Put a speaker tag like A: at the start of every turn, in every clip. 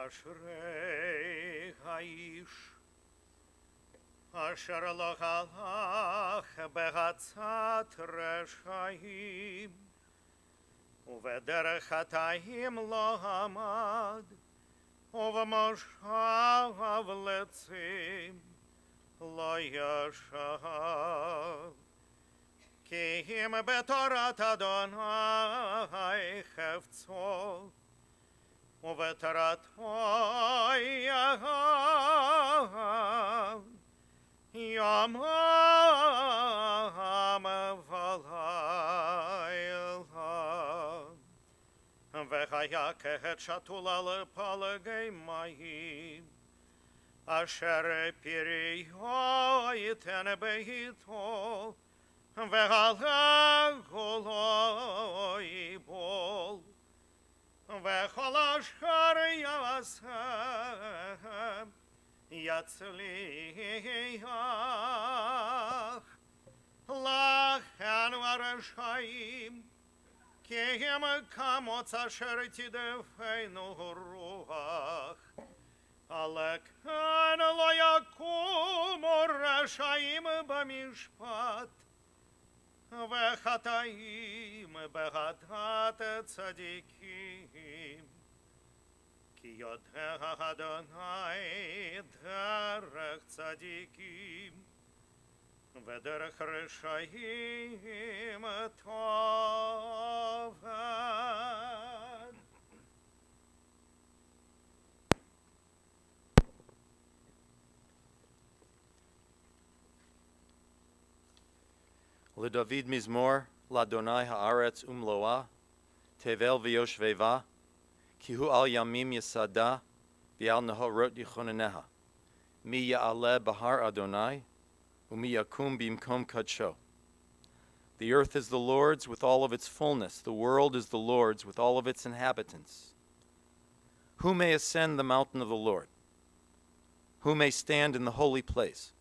A: אשרי האיש אשר לא הלך בעצת רשעים ובדרך חטאים לא עמד ובמושב לצים לא ישב כי אם בתורת אדוני חפצו ובתורתו יאהב יומם ולילה והיה כעת שתול על פלגי מים אשר פריו ייתן בעתו והלכו לא ייבול וכל אשר יעשה יצליח לכן הרשעים כי הם כמוץ אשר תדפנו רוח לכן לא יקומו רשעים במשפט וחטאים בהדת צדיקים כי יודע אדוני דרך צדיקים ודרך רשעים טובה.
B: לדוד מזמור, לאדוני הארץ ומלואה, תבל ויושבבה, כי הוא על ימים יסדה, ועל נהרות יכונניה. מי יעלה בהר אדוני, ומי יקום במקום קדשו. The earth is the Lord's with all of its fullness, the world is the Lord's with all of its inhabitants. Who may ascend the mountain of the Lord? Who may stand in the holy place?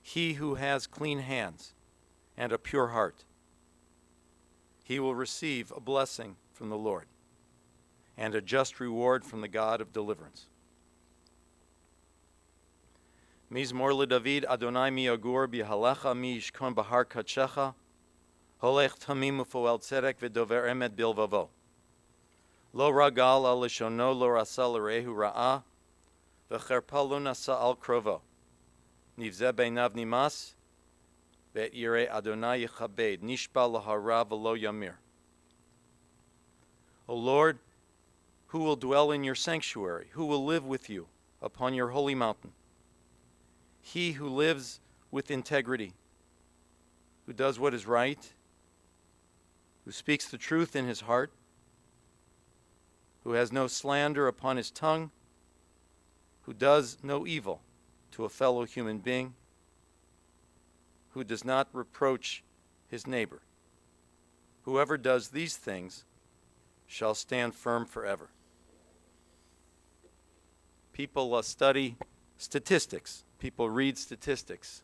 B: He who has clean hands and a pure heart. He will receive a blessing from the Lord and a just reward from the God of deliverance. Mizmor LeDavid Adonai mi yagur b'halecha mi yishkon bahar kadshecha holech tamim ufoel tzedek v'dover emet bilvavo lo ragal al lishono lo rasa l'rehu ra'ah v'cherpa lo nasa al krovo nivzeh beinav nimas ve'et yirei Adonai yichabed nishba lahara v'lo yamir. O Lord, who will dwell in your sanctuary? Who will live with you upon your holy mountain? He who lives with integrity, who does what is right, who speaks the truth in his heart, who has no slander upon his tongue, who does no evil to a fellow human being, who does not reproach his neighbor. Whoever does these things shall stand firm forever. People study statistics. People read statistics.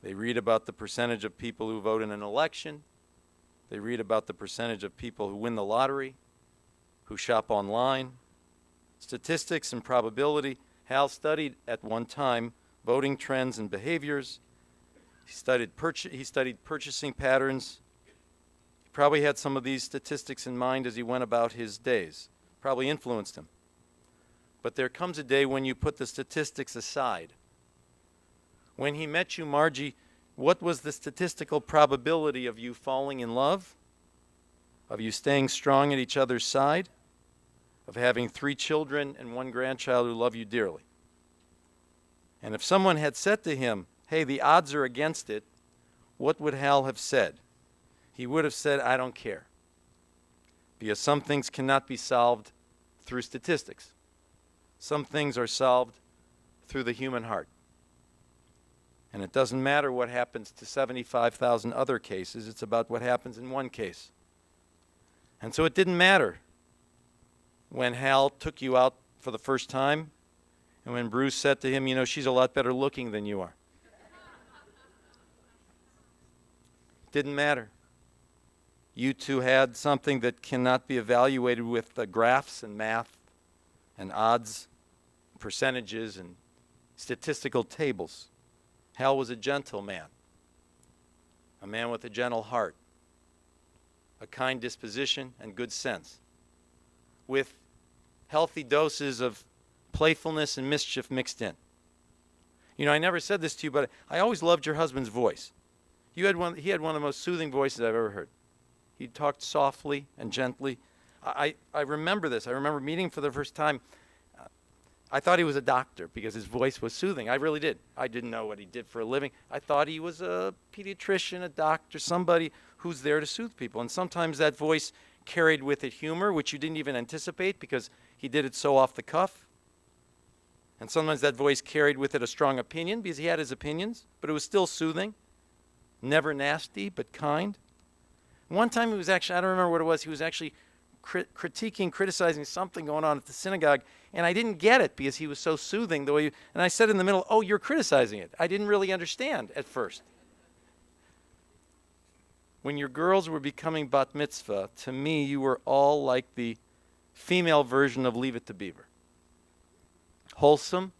B: They read about the percentage of people who vote in an election. They read about the percentage of people who win the lottery, who shop online. Statistics and probability. Hal studied at one time voting trends and behaviors. He studied purchasing patterns. He probably had some of these statistics in mind as he went about his days. Probably influenced him. But there comes a day when you put the statistics aside. When he met you, Margie, what was the statistical probability of you falling in love? Of you staying strong at each other's side? Of having 3 children and 1 grandchild who love you dearly? And if someone had said to him, hey, the odds are against it, what would Hal have said? He would have said, I don't care. Because some things cannot be solved through statistics. Some things are solved through the human heart. And it doesn't matter what happens to 75,000 other cases. It's about what happens in one case. And so it didn't matter when Hal took you out for the first time and when Bruce said to him, you know, she's a lot better looking than you are. Didn't matter. You two had something that cannot be evaluated with graphs and math. and odds, percentages, and statistical tables. Hal was a gentle man, a man with a gentle heart, a kind disposition and good sense, with healthy doses of playfulness and mischief mixed in. You know, I never said this to you, but I always loved your husband's voice. He had one of the most soothing voices I've ever heard. He talked softly and gently. I remember this. I remember meeting him for the first time. I thought he was a doctor because his voice was soothing. I really did. I didn't know what he did for a living. I thought he was a pediatrician, a doctor, somebody who's there to soothe people. And sometimes that voice carried with it humor, which you didn't even anticipate because he did it so off the cuff. And sometimes that voice carried with it a strong opinion because he had his opinions, but it was still soothing, never nasty, but kind. One time he was actually, I don't remember what it was, he was actually criticizing something going on at the synagogue, and I didn't get it because he was so soothing the way and I said in the middle, "Oh, you're criticizing it." I didn't really understand at first. When your girls were becoming bat mitzvah, to me, you were all like the female version of Leave It to Beaver. Wholesome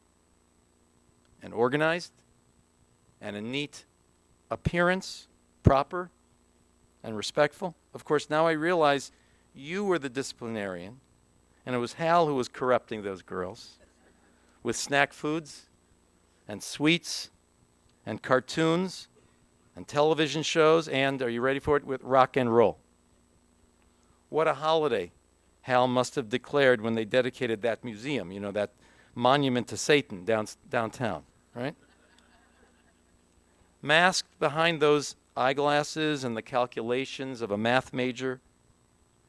B: and organized and a neat appearance, proper and respectful. Of course, now I realize you were the disciplinarian, and it was Hal who was corrupting those girls with snack foods and sweets and cartoons and television shows and, are you ready for it, with rock and roll. What a holiday Hal must have declared when they dedicated that museum, you know, that monument to Satan downtown, right? Masked behind those eyeglasses and the calculations of a math major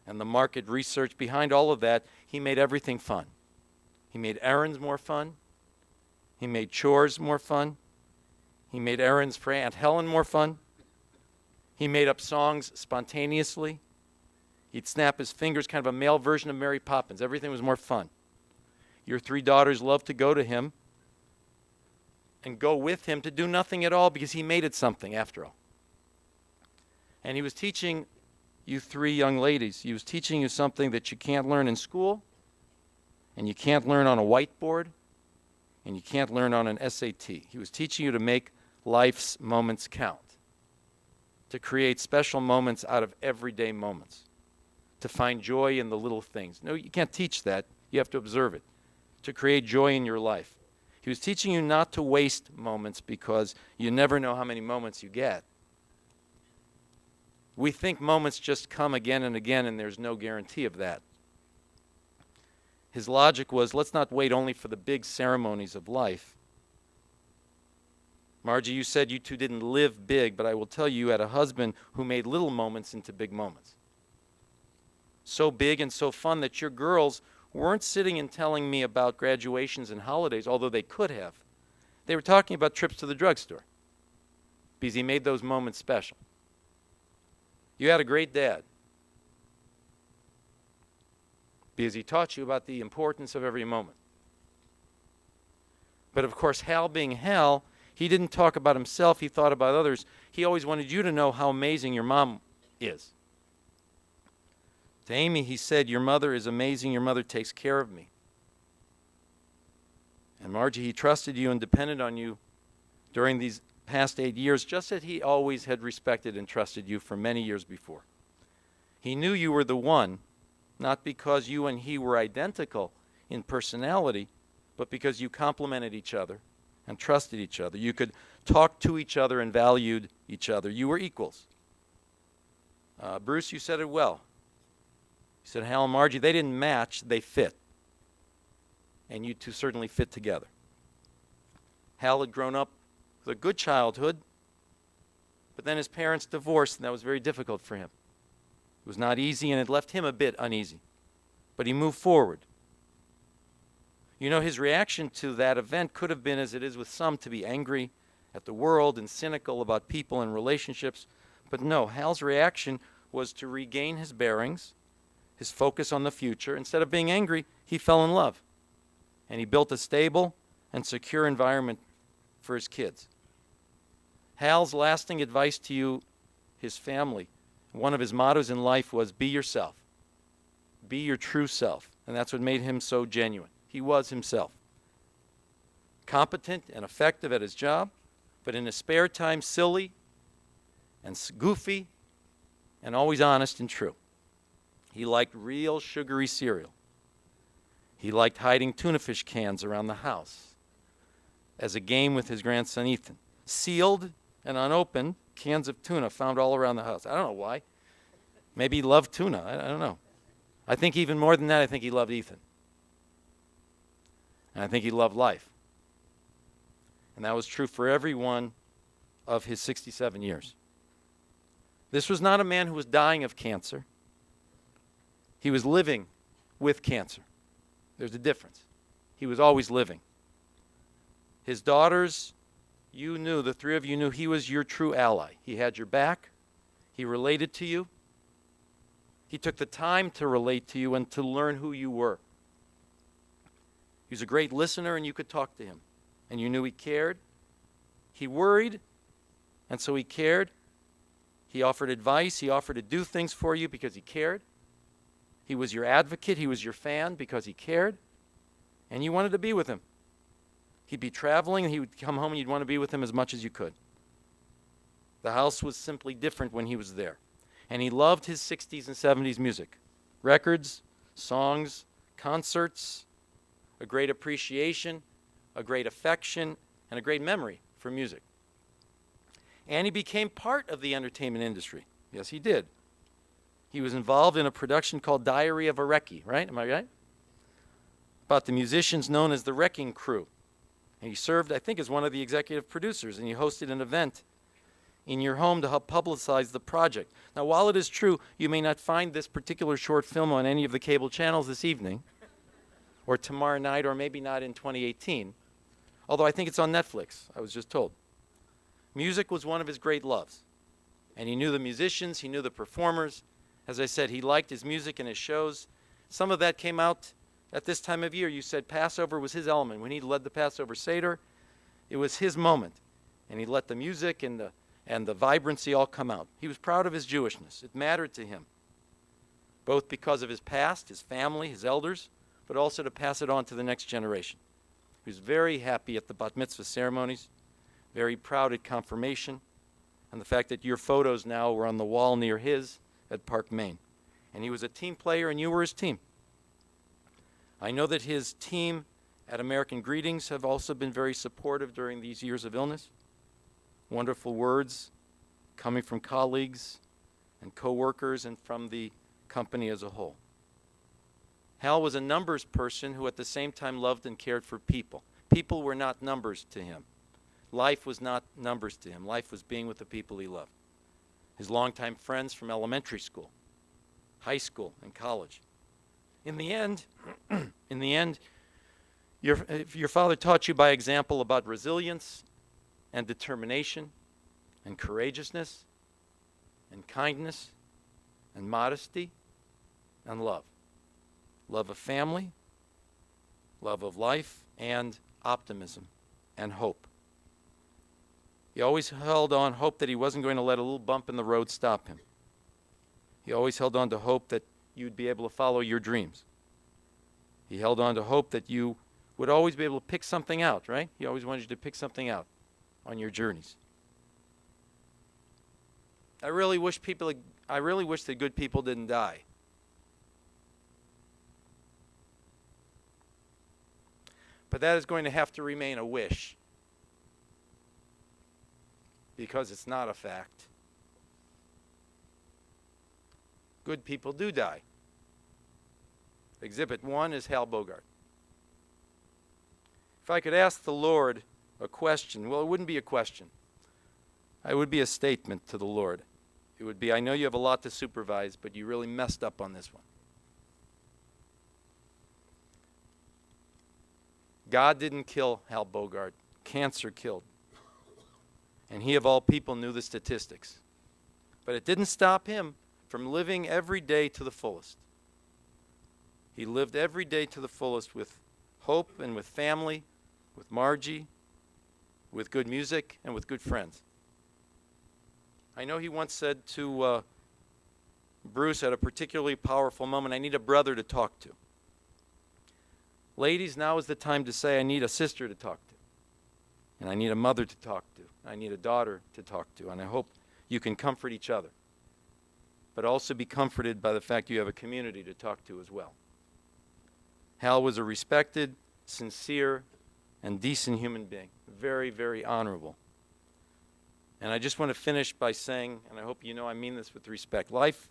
B: and the market research behind all of that, he made everything fun. He made errands more fun. He made chores more fun. He made errands for Aunt Helen more fun. He made up songs spontaneously. He'd snap his fingers, kind of a male version of Mary Poppins. Everything was more fun. Your 3 daughters loved to go to him and go with him to do nothing at all because he made it something after all. And he was teaching you 3 young ladies, he was teaching you something that you can't learn in school, and you can't learn on a whiteboard, and you can't learn on an SAT. He was teaching you to make life's moments count, to create special moments out of everyday moments, to find joy in the little things. No, you can't teach that. You have to observe it, to create joy in your life. He was teaching you not to waste moments because you never know how many moments you get. We think moments just come again and again, and there's no guarantee of that. His logic was, let's not wait only for the big ceremonies of life. Margie, you said you two didn't live big, but I will tell you, you had a husband who made little moments into big moments. So big and so fun that your girls weren't sitting and telling me about graduations and holidays, although they could have. They were talking about trips to the drugstore because he made those moments special. You had a great dad because he taught you about the importance of every moment. But of course, Hal being Hal, he didn't talk about himself, he thought about others. He always wanted you to know how amazing your mom is. To Amy, he said, your mother is amazing, your mother takes care of me. And Margie, he trusted you and depended on you during these past 8 years, just as he always had respected and trusted you for many years before. He knew you were the one, not because you and he were identical in personality, but because you complemented each other and trusted each other. You could talk to each other and valued each other. You were equals. Bruce, you said it well. You said, Hal and Margie, they didn't match, they fit. And you two certainly fit together. Hal had grown up with a good childhood, but then his parents divorced, and that was very difficult for him. It was not easy, and it left him a bit uneasy. But he moved forward. You know, his reaction to that event could have been, as it is with some, to be angry at the world and cynical about people and relationships. But no, Hal's reaction was to regain his bearings, his focus on the future. Instead of being angry, he fell in love. And he built a stable and secure environment for his kids. Hal's lasting advice to you, his family, one of his mottos in life was, be yourself. Be your true self. And that's what made him so genuine. he was himself. Competent and effective at his job, but in his spare time, silly and goofy and always honest and true. He liked real sugary cereal. He liked hiding tuna fish cans around the house as a game with his grandson Ethan. Sealed and unopened cans of tuna found all around the house. I don't know why. Maybe he loved tuna. I don't know. I think even more than that, I think he loved Ethan. And I think he loved life. And that was true for every one of his 67 years. This was not a man who was dying of cancer. He was living with cancer. There's a difference. He was always living. His daughters, you knew, the three of you knew he was your true ally. He had your back. He related to you. He took the time to relate to you and to learn who you were. He was a great listener, and you could talk to him. And you knew he cared. He worried, and so he cared. He offered advice. He offered to do things for you because he cared. He was your advocate. He was your fan because he cared. And you wanted to be with him. He'd be traveling, and he would come home, and you'd want to be with him as much as you could. The house was simply different when he was there. And he loved his 60s and 70s music. Records, songs, concerts, a great appreciation, a great affection, and a great memory for music. And he became part of the entertainment industry. Yes, he did. He was involved in a production called Diary of a Recce, right? Am I right? About the musicians known as the Wrecking Crew. And he served, I think, as one of the executive producers, and he hosted an event in your home to help publicize the project. Now, while it is true you may not find this particular short film on any of the cable channels this evening, or tomorrow night, or maybe not in 2018, although I think it's on Netflix, I was just told. Music was one of his great loves. And he knew the musicians, he knew the performers. As I said, he liked his music and his shows. Some of that came out at this time of year. You said Passover was his element. When he led the Passover Seder, it was his moment. And he let the music and the vibrancy all come out. He was proud of his Jewishness. It mattered to him, both because of his past, his family, his elders, but also to pass it on to the next generation. He was very happy at the bat mitzvah ceremonies, very proud at confirmation, and the fact that your photos now were on the wall near his at Park, Maine. And he was a team player, and you were his team. I know that his team at American Greetings have also been very supportive during these years of illness. Wonderful words coming from colleagues and co-workers and from the company as a whole. Hal was a numbers person who at the same time loved and cared for people. People were not numbers to him. Life was not numbers to him. Life was being with the people he loved. His longtime friends from elementary school, high school, and college. In the end, your father taught you by example about resilience and determination and courageousness and kindness and modesty and love. Love of family, love of life, and optimism and hope. He always held on hope that he wasn't going to let a little bump in the road stop him. He always held on to hope that you'd be able to follow your dreams. He held on to hope that you would always be able to pick something out, right? He always wanted you to pick something out on your journeys. I really wish that good people didn't die. But that is going to have to remain a wish, because it's not a fact. Good people do die. Exhibit 1 is Hal Bogart. If I could ask the Lord a question, well, it wouldn't be a question. It would be a statement to the Lord. It would be, I know you have a lot to supervise, but you really messed up on this one. God didn't kill Hal Bogart. Cancer killed. And he, of all people, knew the statistics. But it didn't stop him from living every day to the fullest. He lived every day to the fullest with hope and with family, with Margie, with good music, and with good friends. I know he once said to Bruce at a particularly powerful moment, I need a brother to talk to. Ladies, now is the time to say, I need a sister to talk to. And I need a mother to talk to. I need a daughter to talk to. And I hope you can comfort each other. But also be comforted by the fact you have a community to talk to as well. Hal was a respected, sincere, and decent human being. Very, very honorable. And I just want to finish by saying, and I hope you know I mean this with respect, life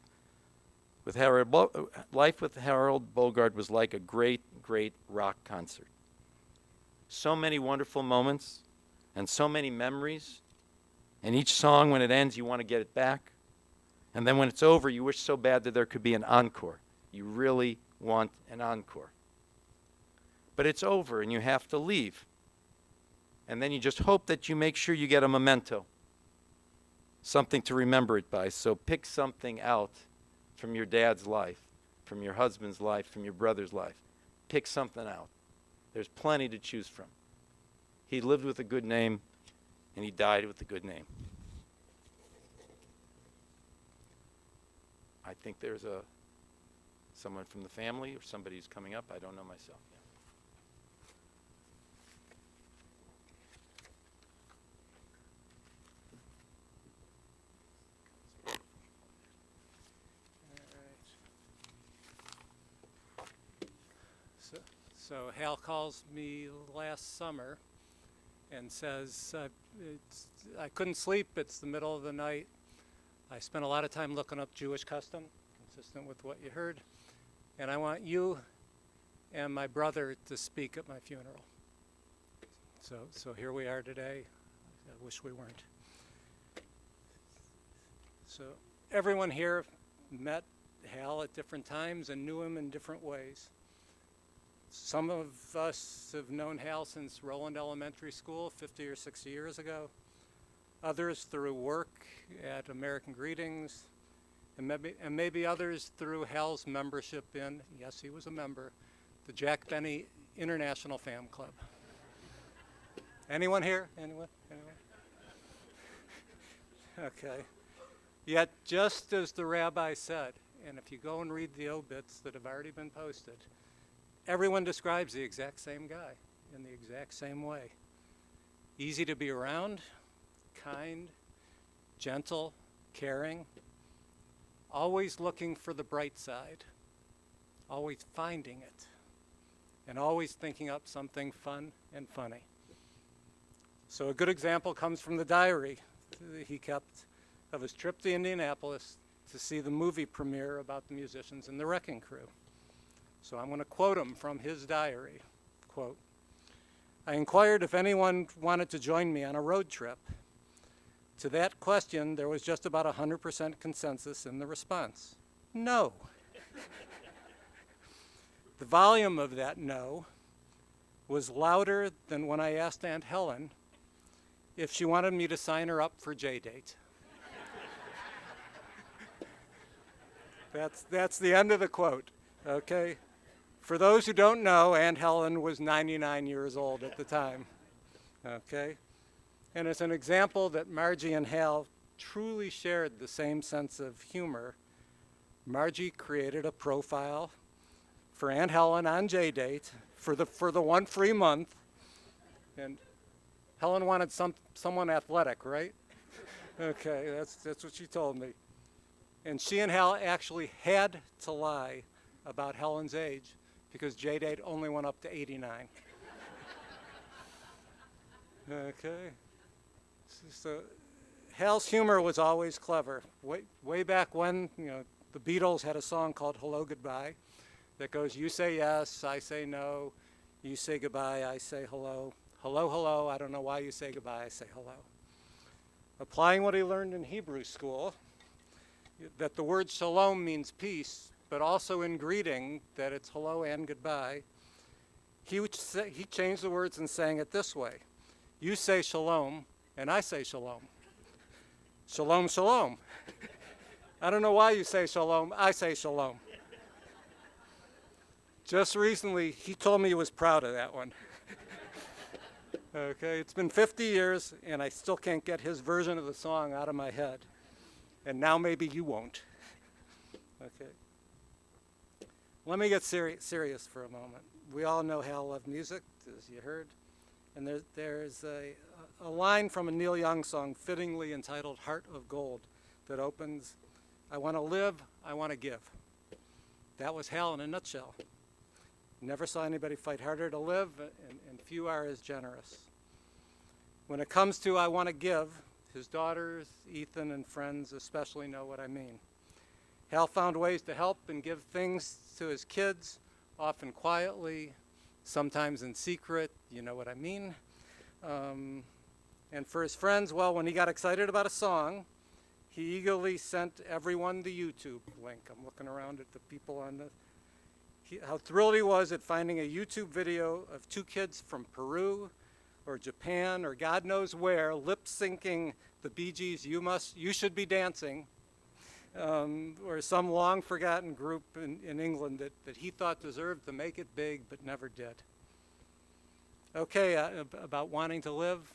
B: with Harold Bogart was like a great, great rock concert. So many wonderful moments and so many memories. And each song, when it ends, you want to get it back. And then when it's over, you wish so bad that there could be an encore. You really want an encore. But it's over and you have to leave. And then you just hope that you make sure you get a memento. Something to remember it by. So pick something out from your dad's life, from your husband's life, from your brother's life. Pick something out. There's plenty to choose from. He lived with a good name, and he died with a good name. I think there's someone from the family or somebody who's coming up. I don't know myself.
C: So Hal calls me last summer and says, I couldn't sleep, it's the middle of the night. I spent a lot of time looking up Jewish custom, consistent with what you heard, and I want you and my brother to speak at my funeral. So here we are today. I wish we weren't. So everyone here met Hal at different times and knew him in different ways. Some of us have known Hal since Roland Elementary School 50 or 60 years ago. Others through work at American Greetings, and maybe others through Hal's membership in, yes, he was a member, the Jack Benny International Fan Club. Anyone here? Anyone? Okay. Yet, just as the rabbi said, and if you go and read the obits that have already been posted, everyone describes the exact same guy in the exact same way. Easy to be around, kind, gentle, caring, always looking for the bright side, always finding it, and always thinking up something fun and funny. So a good example comes from the diary that he kept of his trip to Indianapolis to see the movie premiere about the musicians in the Wrecking Crew. So I'm going to quote him from his diary. Quote, I inquired if anyone wanted to join me on a road trip. To that question, there was just about 100% consensus in the response. No. The volume of that no was louder than when I asked Aunt Helen if she wanted me to sign her up for J-Date. That's the end of the quote, okay? For those who don't know, Aunt Helen was 99 years old at the time, okay? And as an example that Margie and Hal truly shared the same sense of humor, Margie created a profile for Aunt Helen on J-Date for the 1 free month. And Helen wanted someone athletic, right? Okay, that's what she told me. And she and Hal actually had to lie about Helen's age because J-Date only went up to 89. Okay. So Hal's humor was always clever. Way back when, the Beatles had a song called Hello Goodbye that goes, you say yes, I say no, you say goodbye, I say hello. Hello, hello, I don't know why you say goodbye, I say hello. Applying what he learned in Hebrew school, that the word shalom means peace, but also in greeting that it's hello and goodbye, he changed the words and sang it this way. You say shalom, and I say shalom. Shalom, shalom. I don't know why you say shalom, I say shalom. Just recently, he told me he was proud of that one. Okay, it's been 50 years, and I still can't get his version of the song out of my head. And now maybe you won't. Okay. Let me get serious for a moment. we all know Hal loved music, as you heard. And there's a line from a Neil Young song fittingly entitled Heart of Gold that opens, I want to live, I want to give. That was Hal in a nutshell. Never saw anybody fight harder to live, and few are as generous. When it comes to I want to give, his daughters, Ethan, and friends especially know what I mean. Hal found ways to help and give things to his kids, often quietly, sometimes in secret, you know what I mean. And for his friends, well, when he got excited about a song, he eagerly sent everyone the YouTube link. I'm looking around at the people on how thrilled he was at finding a YouTube video of two kids from Peru or Japan or God knows where lip syncing the Bee Gees' You Should Be Dancing, or some long forgotten group in England that he thought deserved to make it big but never did. Okay, about wanting to live,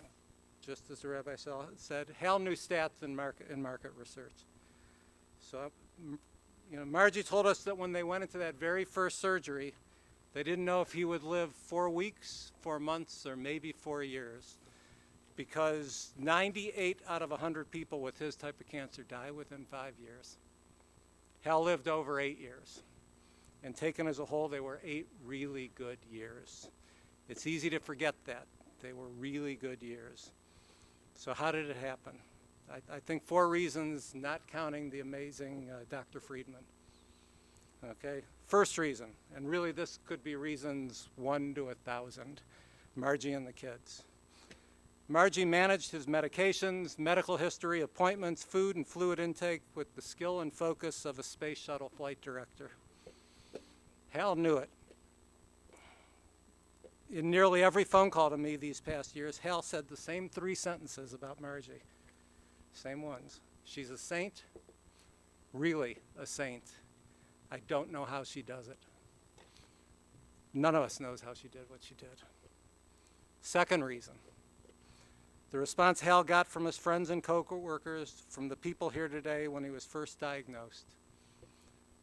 C: just as the rabbi said, Hal knew stats in market research. So, Margie told us that when they went into that very first surgery, they didn't know if he would live 4 weeks, 4 months, or maybe 4 years, because 98 out of 100 people with his type of cancer die within 5 years. Hal lived over 8 years, and taken as a whole, they were 8 really good years. It's easy to forget that. They were really good years. So how did it happen? I think 4 reasons, not counting the amazing Dr. Friedman. Okay, first reason, and really this could be reasons 1 to 1,000, Margie and the kids. Margie managed his medications, medical history, appointments, food and fluid intake with the skill and focus of a space shuttle flight director. Hal knew it. In nearly every phone call to me these past years, Hal said the same 3 sentences about Margie. Same ones. She's a saint, really a saint. I don't know how she does it. None of us knows how she did what she did. Second reason, the response Hal got from his friends and co-workers, from the people here today when he was first diagnosed.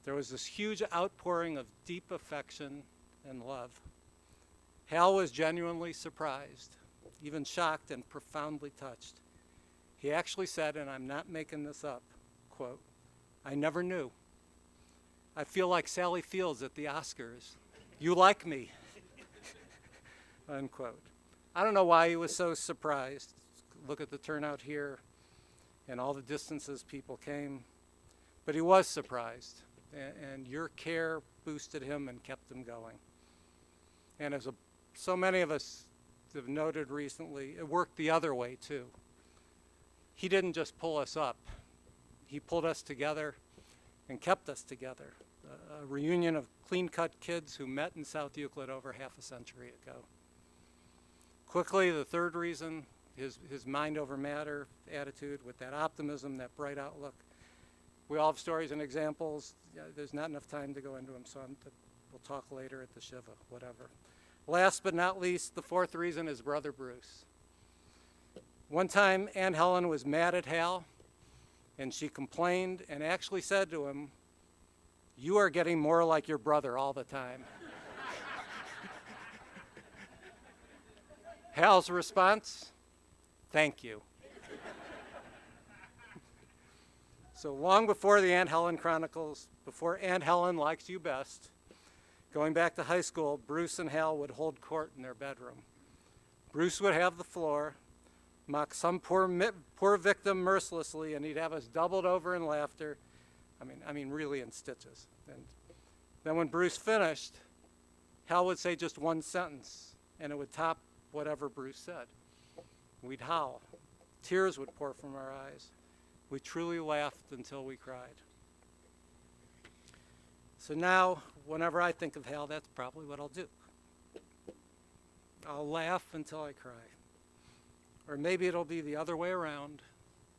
C: There was this huge outpouring of deep affection and love. Hal was genuinely surprised, even shocked and profoundly touched. He actually said, and I'm not making this up, quote, I never knew. I feel like Sally Fields at the Oscars. You like me, unquote. I don't know why he was so surprised. Look at the turnout here and all the distances people came. But he was surprised, and your care boosted him and kept him going. And as so many of us have noted recently, it worked the other way too. He didn't just pull us up. He pulled us together and kept us together. A reunion of clean-cut kids who met in South Euclid over half a century ago. Quickly, the third reason, his mind over matter attitude with that optimism, that bright outlook. We all have stories and examples. There's not enough time to go into them, so we'll talk later at the Shiva, whatever. Last but not least, the fourth reason is Brother Bruce. One time, Aunt Helen was mad at Hal, and she complained and actually said to him, you are getting more like your brother all the time. Hal's response, thank you. So long before the Aunt Helen Chronicles, before Aunt Helen Likes You Best, going back to high school, Bruce and Hal would hold court in their bedroom. Bruce would have the floor, mock some poor victim mercilessly, and he'd have us doubled over in laughter. I mean, really in stitches. And then when Bruce finished, Hal would say just one sentence, and it would top whatever Bruce said. We'd howl. Tears would pour from our eyes. We truly laughed until we cried. So now, whenever I think of Hal, that's probably what I'll do. I'll laugh until I cry. Or maybe it'll be the other way around,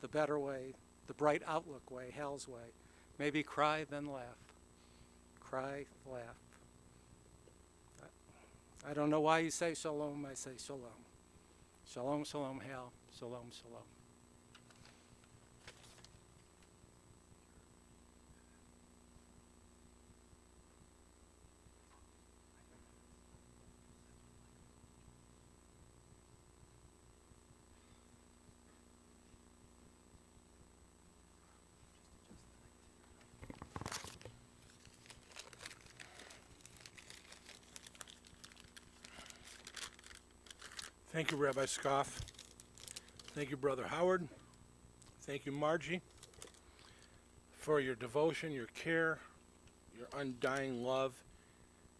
C: the better way, the bright outlook way, Hal's way. Maybe cry, then laugh. Cry, laugh. I don't know why you say shalom, I say shalom. Shalom, shalom, Hal. Shalom, shalom.
D: Thank you, Rabbi Scoff. Thank you, Brother Howard. Thank you, Margie, for your devotion, your care, your undying love,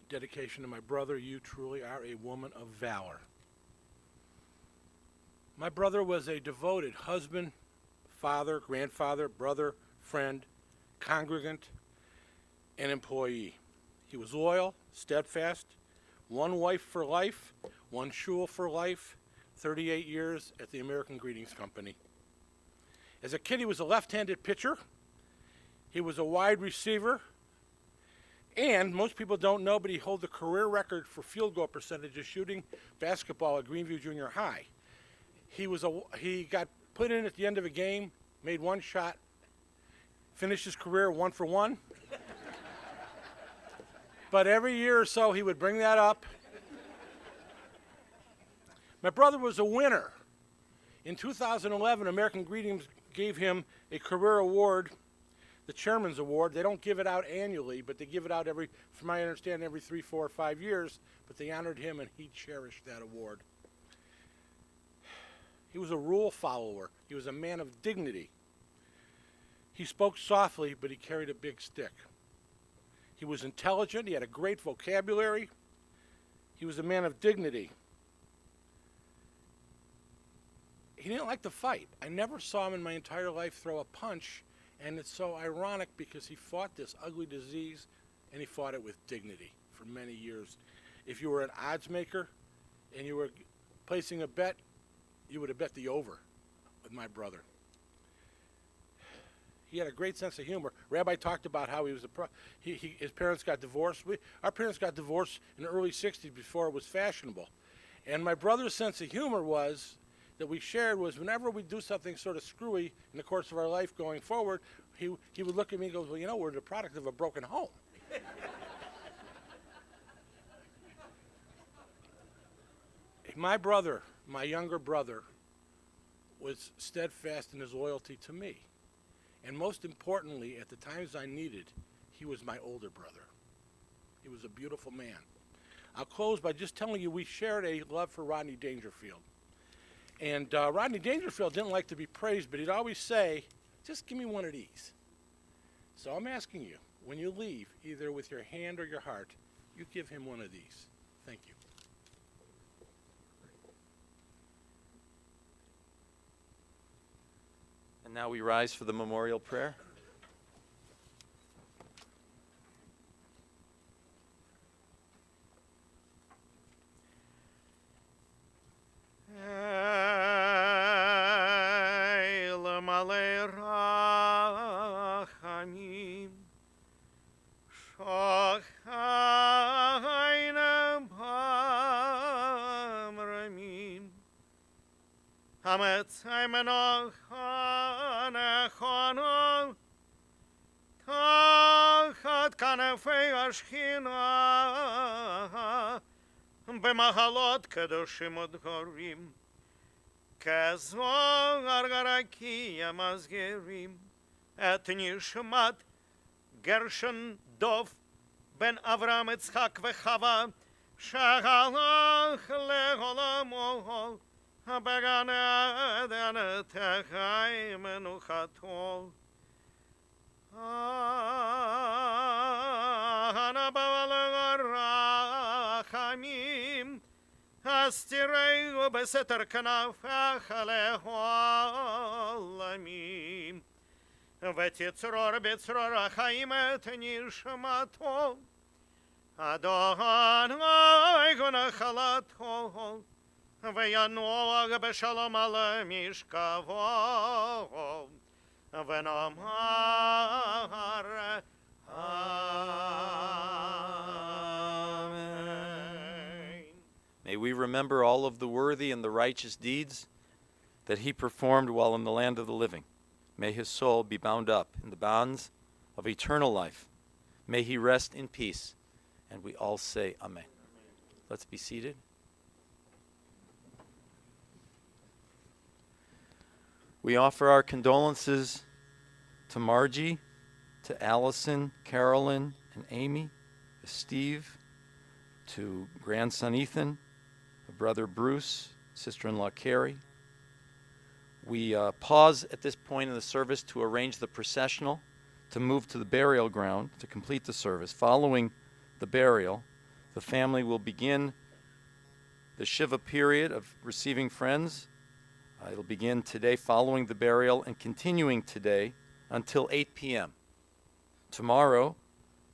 D: dedication to my brother. You truly are a woman of valor. My brother was a devoted husband, father, grandfather, brother, friend, congregant, and employee. He was loyal, steadfast, one wife for life, one shul for life, 38 years at the American Greetings Company. As a kid, he was a left-handed pitcher. He was a wide receiver. And most people don't know, but he holds the career record for field goal percentages shooting basketball at Greenview Junior High. He got put in at the end of a game, made one shot, finished his career 1 for 1. But every year or so, he would bring that up. My brother was a winner. In 2011, American Greetings gave him a career award, the Chairman's Award. They don't give it out annually, but they give it out from my understanding, every 3, 4, or 5 years. But they honored him, and he cherished that award. He was a rule follower. He was a man of dignity. He spoke softly, but he carried a big stick. He was intelligent. He had a great vocabulary. He was a man of dignity. He didn't like to fight. I never saw him in my entire life throw a punch, and it's so ironic because he fought this ugly disease, and he fought it with dignity for many years. If you were an odds maker and you were placing a bet, you would have bet the over with my brother. He had a great sense of humor. Rabbi talked about how he was his parents got divorced. Our parents got divorced in the early 60s before it was fashionable. And my brother's sense of humor that we shared was whenever we do something sort of screwy in the course of our life going forward, he would look at me and go, well, we're the product of a broken home. My brother, my younger brother, was steadfast in his loyalty to me. And most importantly, at the times I needed, he was my older brother. He was a beautiful man. I'll close by just telling you we shared a love for Rodney Dangerfield. And Rodney Dangerfield didn't like to be praised, but he'd always say, just give me one of these. So I'm asking you, when you leave, either with your hand or your heart, you give him one of these. Thank you.
B: And now we rise for the memorial prayer.
A: תחת כנפי השכינה, במחלות קדושים ודהורים, כזוהר גרקי המסגרים, את נשמת גרשון דוב, בן אברהם יצחק וחווה, שהלך לעולמו, בגן עדן תחי מנוחתו. הנבא לרחמים, הסתירהו בסתר כנפיך לעולמים, ותצרור בצרור החיים את נשמתו, אדוני ונחלתו, וינוח בשלום על משכבו, ונאמר Amen.
B: May we remember all of the worthy and the righteous deeds that he performed while in the land of the living. May his soul be bound up in the bonds of eternal life. May he rest in peace. And we all say Amen. Let's be seated. We offer our condolences to Margie, to Allison, Carolyn, and Amy, to Steve, to grandson Ethan, to brother Bruce, sister-in-law Carrie. We pause at this point in the service to arrange the processional to move to the burial ground to complete the service. Following the burial, the family will begin the Shiva period of receiving friends. It'll begin today following the burial and continuing today until 8 p.m. Tomorrow,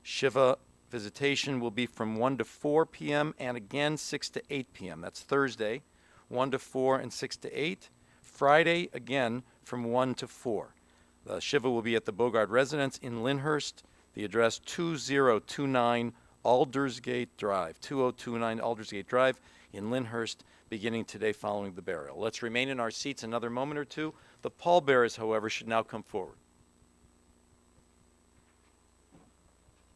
B: Shiva visitation will be from 1 to 4 p.m. and again 6 to 8 p.m. That's Thursday, 1 to 4 and 6 to 8. Friday, again, from 1 to 4. The Shiva will be at the Bogart residence in Lyndhurst. The address 2029 Aldersgate Drive, 2029 Aldersgate Drive in Lyndhurst, beginning today following the burial. Let's remain in our seats another moment or two. The pallbearers, however, should now come forward.